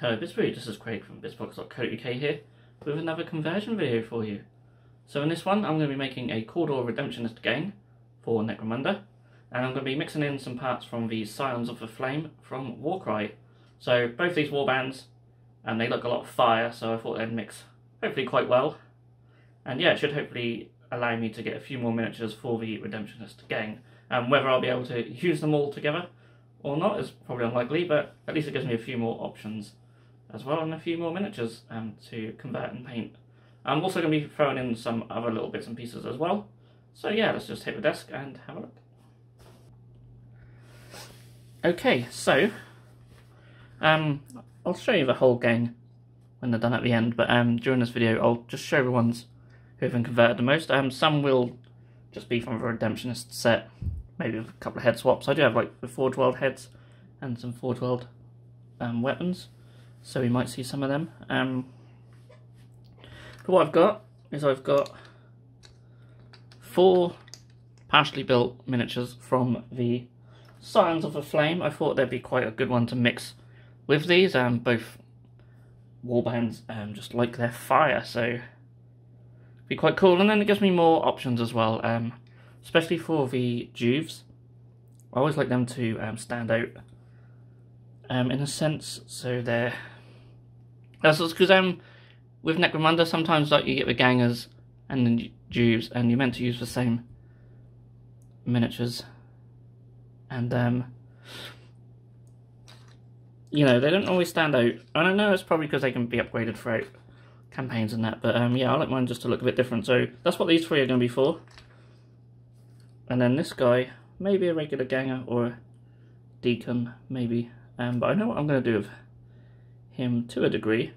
Hello Bitzbox, this is Craig from Bitzbox.co.uk here with another conversion video for you. So in this one I'm going to be making a Cawdor Redemptionist Gang for Necromunda, and I'm going to be mixing in some parts from the Scions of the Flame from Warcry. So both these warbands, and they look a lot of fire, so I thought they'd mix hopefully quite well. And yeah, it should hopefully allow me to get a few more miniatures for the Redemptionist Gang. Whether I'll be able to use them all together or not is probably unlikely, but at least it gives me a few more options as well, and a few more miniatures to convert and paint. I'm also going to be throwing in some other little bits and pieces as well. So yeah, let's just hit the desk and have a look. Okay, so I'll show you the whole gang when they're done at the end, but during this video I'll just show the ones who have been converted the most. Some will just be from the Redemptionist set, maybe with a couple of head swaps. I do have like the Forge World heads and some Forge World weapons, so we might see some of them. But what I've got is I've got 4 partially built miniatures from the Scions of the Flame. I thought they'd be quite a good one to mix with these. Both warbands just like their fire, so be quite cool. And then it gives me more options as well, especially for the Juves. I always like them to stand out in a sense, so they're... That's because with Necromunda sometimes like you get the gangers and the Juves, and you're meant to use the same miniatures, and you know, they don't always stand out. I don't know, it's probably because they can be upgraded throughout campaigns and that, but yeah, I like mine just to look a bit different. So that's what these 3 are going to be for. And then this guy, maybe a regular ganger or a deacon, maybe. But I know what I'm going to do with him to a degree.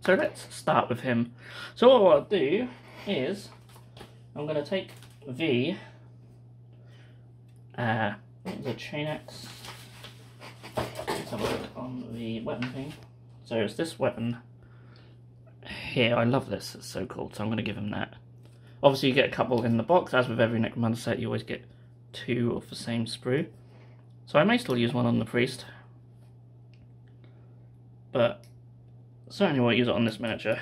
So let's start with him. So what I'll do is I'm going to take the chain axe. Let's have a look on the weapon thing. So it's this weapon here. I love this, it's so cool, so I'm going to give him that. Obviously you get a couple in the box, as with every Necromunda set you always get 2 of the same sprue. So I may still use one on the priest, but certainly won't use it on this miniature.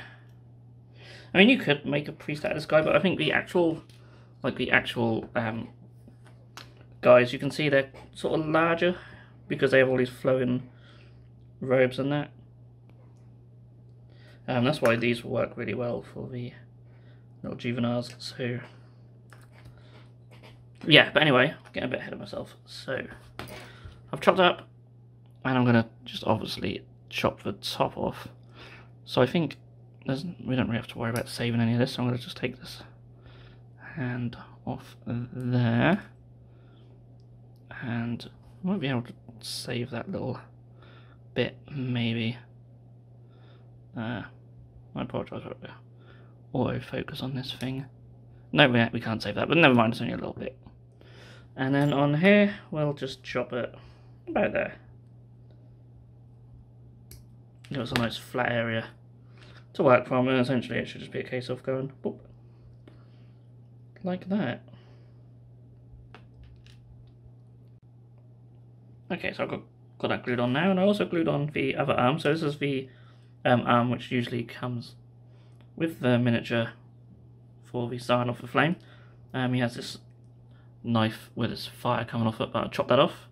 I mean, you could make a priest out of this guy, but I think the actual guys, you can see they're sort of larger because they have all these flowing robes and that. That's why these will work really well for the little juveniles. So yeah, but anyway, I'm getting a bit ahead of myself. So I've chopped up, and I'm gonna just obviously chop the top off. So I think we don't really have to worry about saving any of this. So I'm gonna just take this hand off there, and I might be able to save that little bit, maybe. I apologise for the autofocus on this thing. No, we can't save that, but never mind, it's only a little bit. And then on here, we'll just chop it about there. Give us a nice flat area to work from, and essentially it should just be a case of going boop, like that. Okay, so I've got that glued on now, and I also glued on the other arm. So this is the arm which usually comes with the miniature for the Scion of the Flame. He has this knife with his fire coming off it, but I'll chop that off.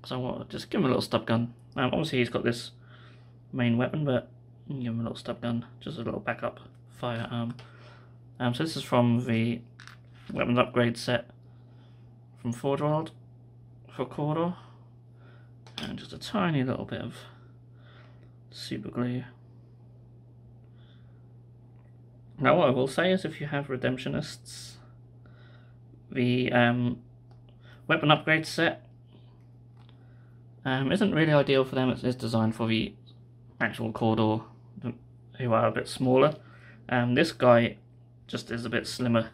So I want to just give him a little stub gun. Obviously he's got this main weapon, but give him a little stub gun, just a little backup firearm. So this is from the weapons upgrade set from Forge World for Cawdor. And just a tiny little bit of super glue. Now what I will say is, if you have Redemptionists, the weapon upgrade set isn't really ideal for them. It's designed for the actual Cawdor who are a bit smaller. This guy just is a bit slimmer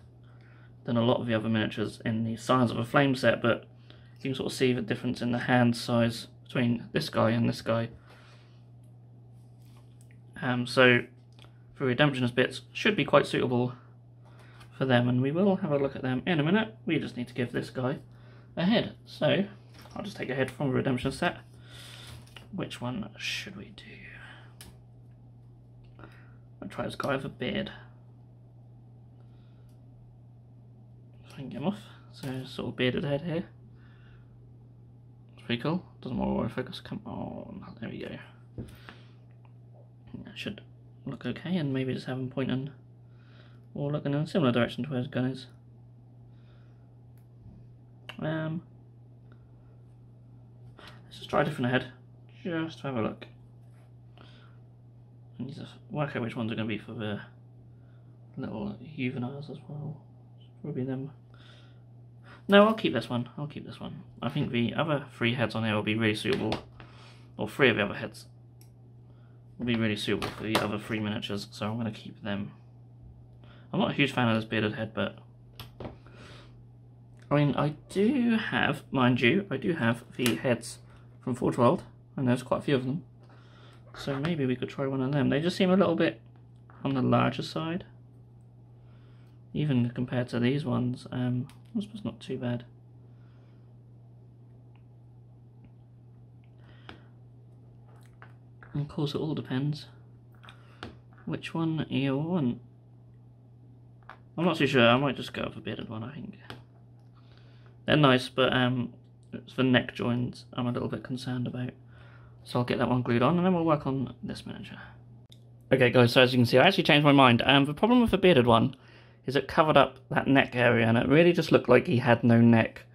than a lot of the other miniatures in the Scions of the Flame set, but you can sort of see the difference in the hand size between this guy and this guy. So the Redemptionist bits should be quite suitable for them, and we will have a look at them in a minute. We just need to give this guy a head. So I'll just take a head from the Redemptionist set, Which one should we do? I'll try this guy with a beard. If I can get him off. So, sort of bearded head here. It's pretty cool. Doesn't want to focus. Come on. There we go. That should look okay, and maybe just have him pointing or looking in a similar direction to where his gun is. Let's just try a different head, just to have a look. And just work out which ones are going to be for the little juveniles as well. Probably them. No, I'll keep this one. I'll keep this one. I think the other 3 heads on here will be really suitable, or 3 of the other heads will be really suitable for the other 3 miniatures, so I'm going to keep them. I'm not a huge fan of this bearded head, but I mean, I do have, mind you, I do have the heads from Forge World, and there's quite a few of them, so maybe we could try one of them. They just seem a little bit on the larger side, even compared to these ones. I suppose not too bad. And of course, it all depends which one you want. I'm not too sure. I might just go with a bearded one. I think they're nice, but it's the neck joints I'm a little bit concerned about. So I'll get that one glued on, and then we'll work on this miniature. Okay, guys. So as you can see, I actually changed my mind. The problem with the bearded one is it covered up that neck area, and it really just looked like he had no neck.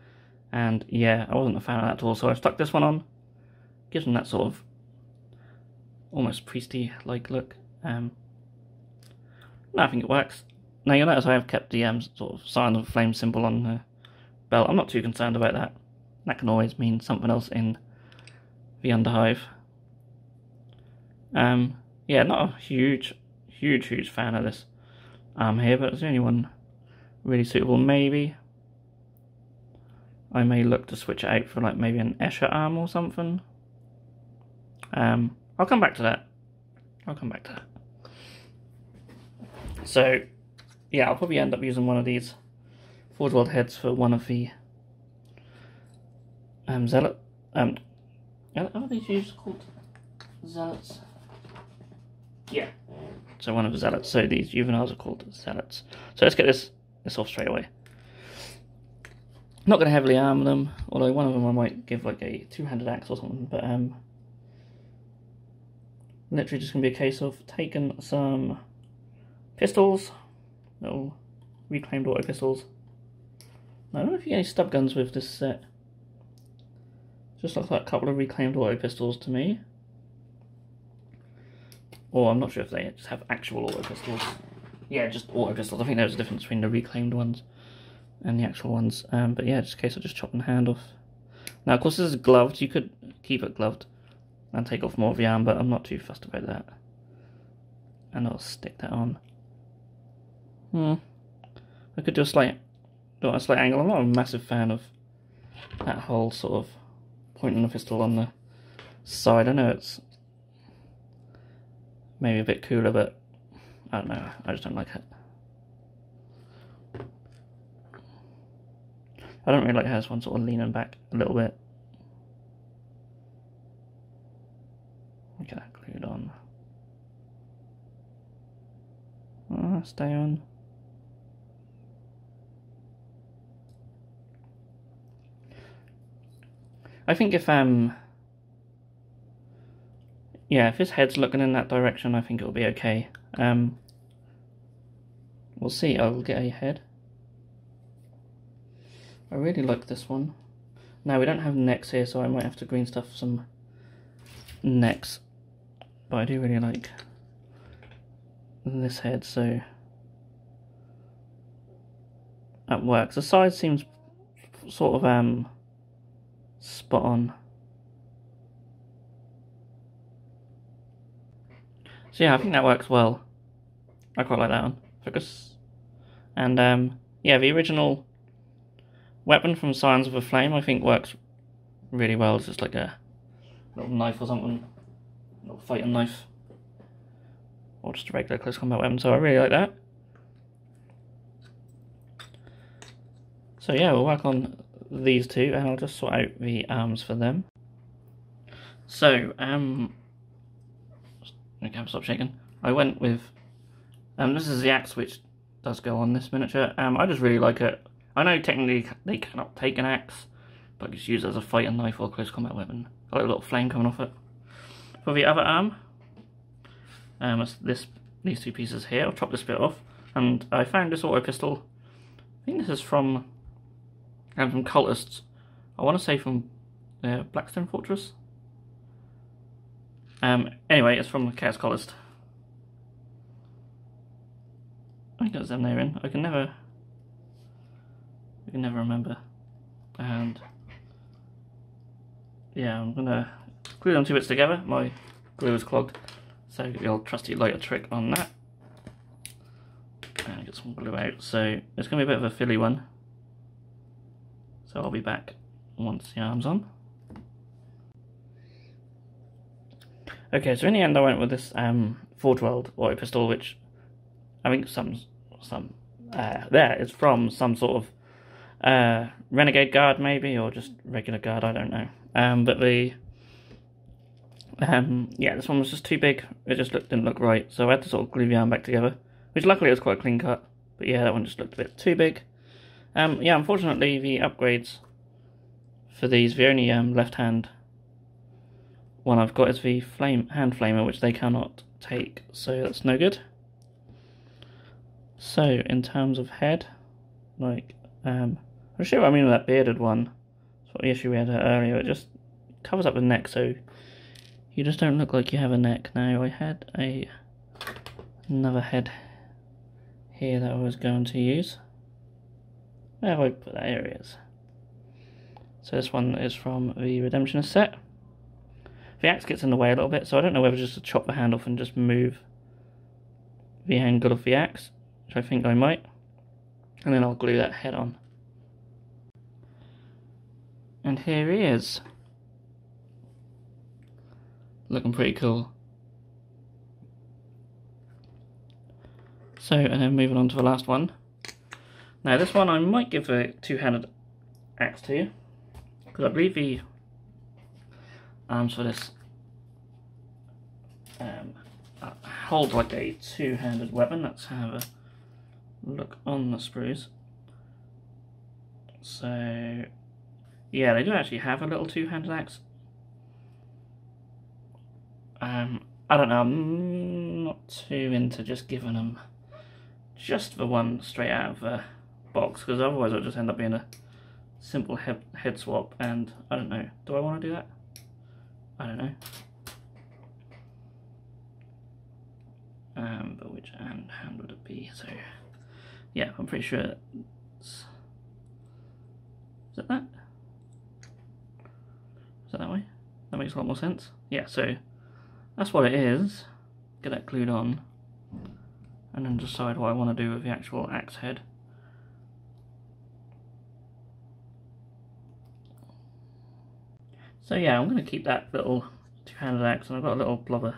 And yeah, I wasn't a fan of that at all. So I stuck this one on. Gives him that sort of almost priesty-like look. No, I think it works. Now you'll notice I have kept the sort of sign of flame symbol on the belt. I'm not too concerned about that. That can always mean something else in the underhive. Yeah, not a huge fan of this arm here, but it's the only one really suitable. Maybe I may look to switch it out for like maybe an Escher arm or something. I'll come back to that. So yeah, I'll probably end up using one of these Forge World heads for one of the zealot. Are these usually called zealots? Yeah. So one of the zealots. So these juveniles are called zealots. So let's get this off straight away. Not going to heavily arm them, although one of them I might give like a 2-handed axe or something. But literally just going to be a case of taking some pistols. Little reclaimed auto pistols. I don't know if you get any stub guns with this set. Just looks like a couple of reclaimed auto pistols to me. Or I'm not sure if they just have actual auto pistols. Yeah, just auto pistols. I think there's a difference between the reclaimed ones and the actual ones. But yeah, just in case I just chop the hand off. Now, of course, this is gloved. You could keep it gloved and take off more of the arm, but I'm not too fussed about that. And I'll stick that on. I could do a slight angle. I'm not a massive fan of that whole sort of pointing the pistol on the side. I know it's maybe a bit cooler, but I don't know. I just don't like it. I don't really like how this one's sort of leaning back a little bit. Get that glued on. Stay on. I think if if his head's looking in that direction, I think it'll be okay. We'll see. I'll get a head. I really like this one. Now we don't have necks here, so I might have to green stuff some necks. But I do really like this head, so that works. The size seems sort of spot on. So yeah, I think that works well. I quite like that one. Focus. And yeah, the original weapon from Signs of a Flame I think works really well. It's just like a little knife or something. A little fighting knife. Or just a regular close combat weapon, so I really like that. So yeah, we'll work on these two, and I'll just sort out the arms for them. So, okay, stop shaking. I went with, this is the axe which does go on this miniature. I just really like it. I know technically they cannot take an axe, but it's used as a fighting knife or close combat weapon. Got a little flame coming off it. For the other arm, it's these two pieces here. I'll chop this bit off, and I found this auto pistol. I think this is from cultists. I want to say from Blackstone Fortress. Anyway, it's from the Chaos Cultist. I think that's them there in. I can never remember. And yeah, I'm gonna glue them two bits together. My glue is clogged, so the old trusty lighter trick on that. And get some glue out. So it's gonna be a bit of a filly one. So I'll be back once the arm's on. Okay, so in the end I went with this Forge World auto pistol, which I think it's from some sort of renegade guard maybe, or just regular guard, I don't know. But the yeah, this one was just too big. It just didn't look right, so I had to sort of glue the arm back together, which luckily was quite a clean cut. But yeah, that one just looked a bit too big. Yeah, unfortunately the upgrades for these, the only left hand one I've got is the hand flamer, which they cannot take, so that's no good. So in terms of head, like I'll show you what I mean with that bearded one. That's what the issue we had earlier. It just covers up the neck, so you just don't look like you have a neck. Now I had another head here that I was going to use. Where have I put that? Here it is. So this one is from the Redemptionist set. The axe gets in the way a little bit, so I don't know whether just to chop the hand off and just move the angle of the axe, which I think I might, and then I'll glue that head on. And here he is. Looking pretty cool. So, and then moving on to the last one. Now this one I might give a two-handed axe to, because I believe the arms for this hold like a two-handed weapon. Let's have a look on the sprues. So yeah, they do actually have a little two-handed axe. I don't know, I'm not too into just giving them just the one straight out of the box, because otherwise it'll just end up being a simple head swap, and I don't know, do I want to do that? I don't know. But which hand would it be? So yeah, I'm pretty sure it's... Is it that? Is that way? That makes a lot more sense. Yeah, so that's what it is. Get that glued on, and then decide what I want to do with the actual axe head. So yeah, I'm going to keep that little two-handed axe, and I've got a little blob of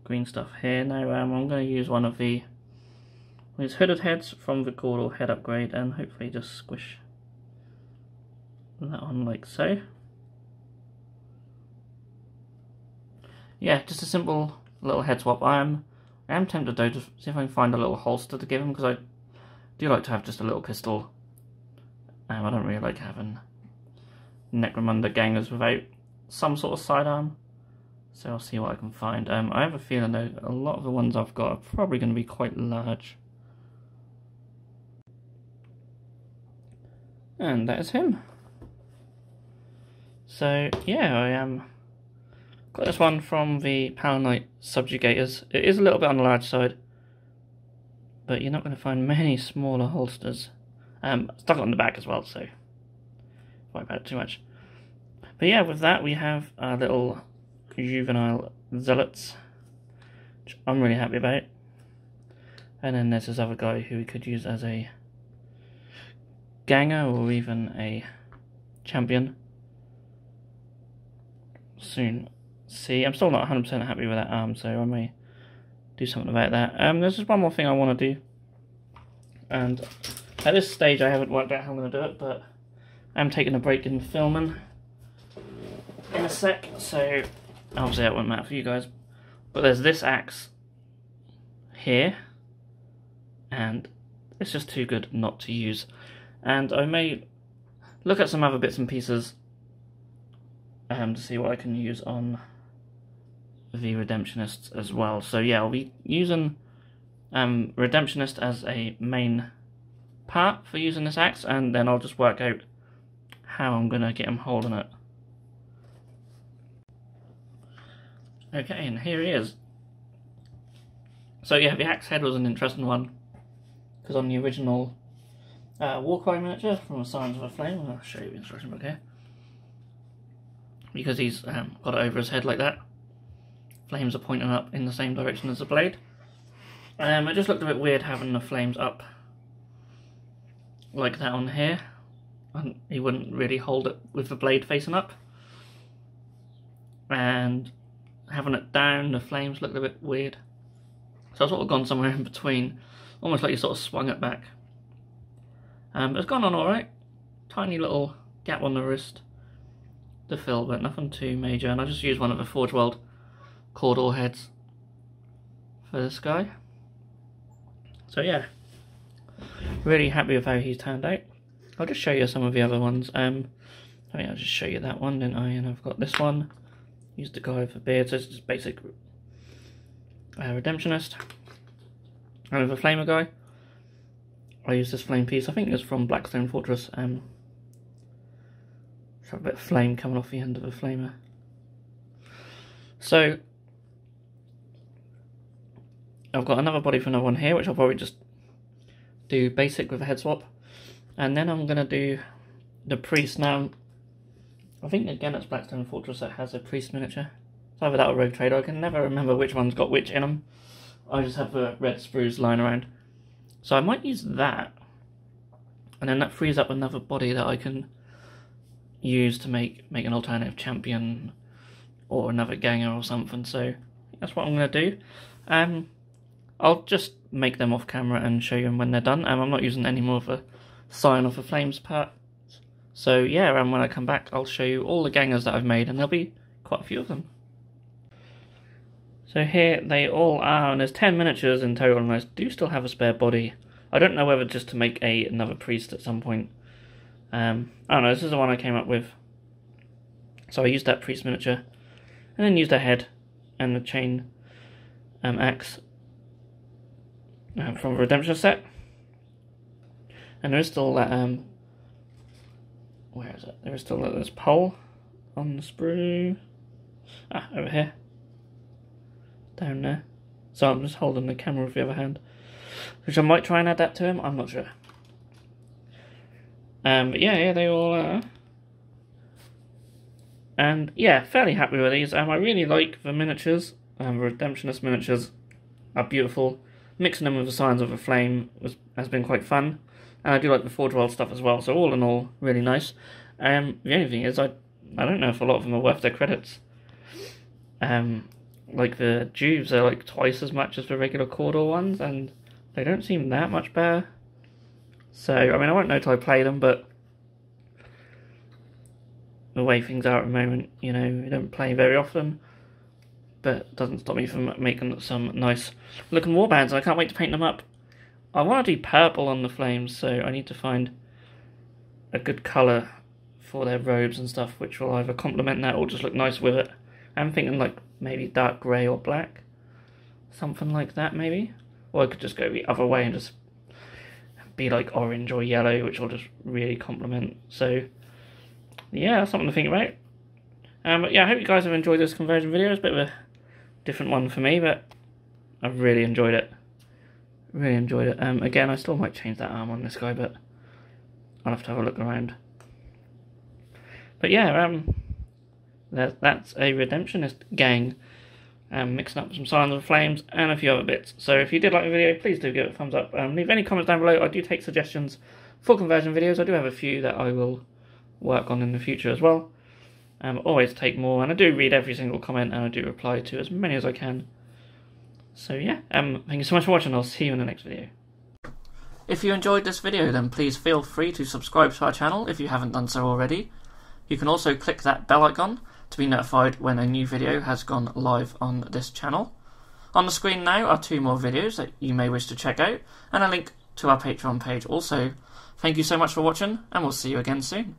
green stuff here. Now I'm going to use one of these hooded heads from the Cawdor head upgrade, and hopefully just squish that on like so. Yeah, just a simple little head swap. I am tempted though to see if I can find a little holster to give him, because I do like to have just a little pistol. I don't really like having Necromunda gangers without some sort of sidearm, so I'll see what I can find. I have a feeling though a lot of the ones I've got are probably going to be quite large. And that is him. So yeah, I got this one from the Power Knight Subjugators. It is a little bit on the large side, but you're not going to find many smaller holsters. Stuck it on the back as well, so don't worry about it too much. But yeah, with that we have our little juvenile zealots, which I'm really happy about. And then there's this other guy who we could use as a ganger or even a champion. Soon see. I'm still not 100% happy with that arm, so I may do something about that. There's just one more thing I want to do, and at this stage I haven't worked out how I'm going to do it, but I'm taking a break in filming in a sec, so obviously that won't matter for you guys. But there's this axe here, and it's just too good not to use. And I may look at some other bits and pieces to see what I can use on the Redemptionists as well. So yeah, I'll be using Redemptionist as a main part for using this axe, and then I'll just work out how I'm going to get him holding it. Okay, and here he is. So yeah, the axe head was an interesting one, because on the original Warcry miniature from Scions of a Flame, I'll show you the instruction book here, because he's got it over his head like that, flames are pointing up in the same direction as the blade. It just looked a bit weird having the flames up like that on here, and he wouldn't really hold it with the blade facing up, and having it down, the flames looked a bit weird. So I've sort of gone somewhere in between, almost like you sort of swung it back. But it's gone on alright. Tiny little gap on the wrist to fill, but nothing too major. And I just used one of the Forge World Cawdor heads for this guy. So yeah, really happy with how he's turned out. I'll just show you some of the other ones. I mean, I'll just show you that one, didn't I? And I've got this one. Used the guy with the beard, so it's just basic Redemptionist. And with the Flamer guy, I used this flame piece. I think it's from Blackstone Fortress. Have a bit of flame coming off the end of the Flamer. So I've got another body for another one here, which I'll probably just do basic with a head swap. And then I'm going to do the priest. Now, I think again it's Blackstone Fortress that has a priest miniature. It's either that or Rogue Trader. I can never remember which one's got which in them. I just have the red sprues lying around. So I might use that. And then that frees up another body that I can use to make an alternative champion or another ganger or something. So that's what I'm going to do. I'll just make them off camera and show you them when they're done. I'm not using any more of a Scion of the Flames part. So yeah, when I come back I'll show you all the gangers that I've made, and there'll be quite a few of them. So here they all are, and there's 10 miniatures in total, and I do still have a spare body. I don't know whether just to make another priest at some point. I don't know, this is the one I came up with. So I used that priest miniature, and then used a head and the chain axe from the Redemption set. And there is still that, where is it? There is still this pole on the sprue. Ah, over here. Down there. So I'm just holding the camera with the other hand, which I might try and add that to him, I'm not sure. But yeah, they all are. And yeah, fairly happy with these. I really like the miniatures. The Redemptionist miniatures are beautiful. Mixing them with the Scions of the Flame has been quite fun. And I do like the Forge World stuff as well, so all in all, really nice. The only thing is, I don't know if a lot of them are worth their credits. Like the Juves are like twice as much as the regular Cawdor ones, and they don't seem that much better. So, I mean, I won't know till I play them, but the way things are at the moment, you know, we don't play very often. But it doesn't stop me from making some nice looking warbands, and I can't wait to paint them up. I want to do purple on the flames, so I need to find a good colour for their robes and stuff, which will either complement that or just look nice with it. I'm thinking like maybe dark grey or black. Something like that maybe. Or I could just go the other way and just be like orange or yellow, which will just really complement. So yeah, that's something to think about. But yeah, I hope you guys have enjoyed this conversion video. It's a bit of a different one for me, but I've really enjoyed it. Really enjoyed it. Again, I still might change that arm on this guy, but I'll have to have a look around. But yeah, that's a Redemptionist gang, mixing up some Scions of the Flames and a few other bits. So if you did like the video, please do give it a thumbs up. Leave any comments down below. I do take suggestions for conversion videos. I do have a few that I will work on in the future as well. Always take more, and I do read every single comment, and I do reply to as many as I can. So yeah, thank you so much for watching. I'll see you in the next video. If you enjoyed this video, then please feel free to subscribe to our channel if you haven't done so already. You can also click that bell icon to be notified when a new video has gone live on this channel. On the screen now are 2 more videos that you may wish to check out, and a link to our Patreon page also. Thank you so much for watching, and we'll see you again soon.